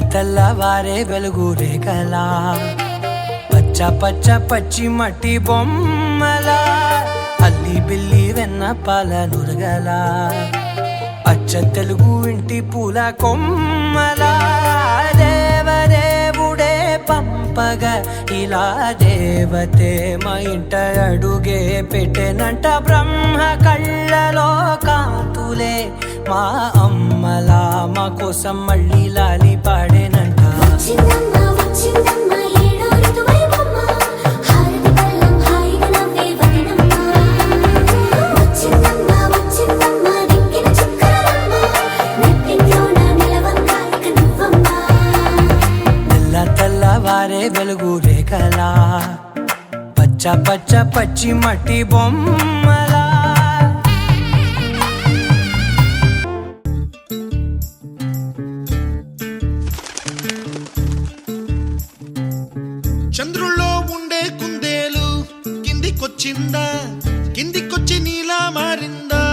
తెల్లవారే వెలుగు రేఖలా పచ్చ పచ్చ పచ్చి మట్టి బొమ్మలా అల్లి బిల్లి వెన్న పాల నురగలా అచ్చ తెలుగు ఇంటి పూల కొమ్మలా దేవదేవుడే పంపగా ఇలా దేవతే మా ఇంట అడుగే పెట్టెనంట బ్రహ్మ కళ్ళలో కాంతులే మా అమ్మలా మా కోసం మళ్ళీ లాలి పాడేనంట తెల్లవారే వెలుగు రేఖలా పచ్చ పచ్చ పచ్చి మట్టి బొమ్మలా చంద్రుల్లో ఉండే కుందేలు కిందికొచ్చిందా కిందికొచ్చి నీలా మారిందా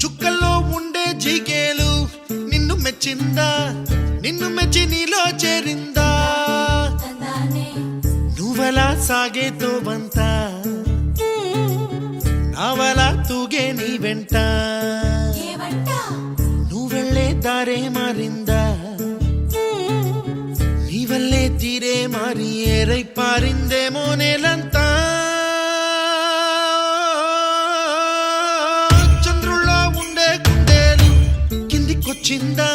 చుక్కల్లో ఉండే జిగేలు నిన్ను మెచ్చిందా నిన్ను మెచ్చి నీలో చేరిందా నువ్వలా సాగేతో బంత నావలా తూగే నీ వెంట నువ్వెళ్ళే దారే మారిందా నీవల్లే తీరే మారి ఏరై పారిందేమో నేలంతా చంద్రుల్లో ఉండే కుందేలు కిందికొచ్చిందా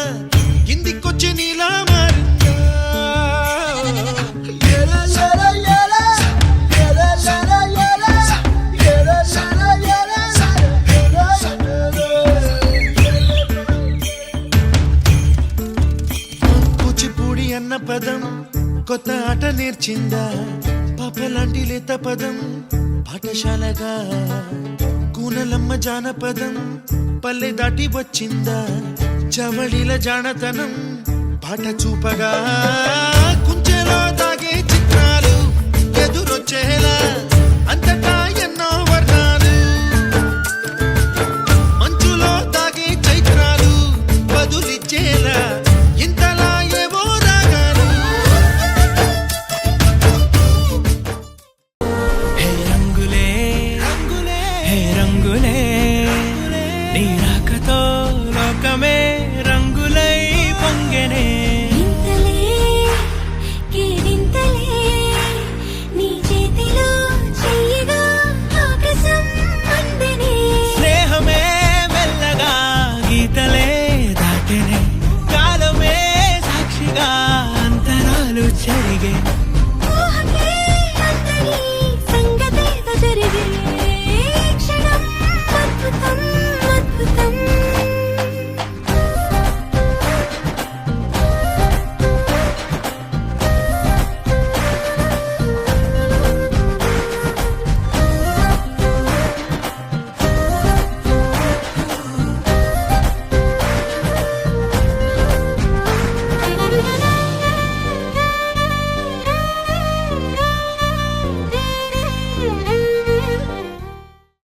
కిందికొచ్చి నీలా మారిందా కూచిపూడి అన్న పదం కొత్త ఆట నేర్చిందా పాపలాంటి లేత పదం పాఠశాలగా కూనలమ్మ జానపదం పల్లె దాటి వచ్చిందా చవళిల జానతనం పాట చూపగా కుంచెలో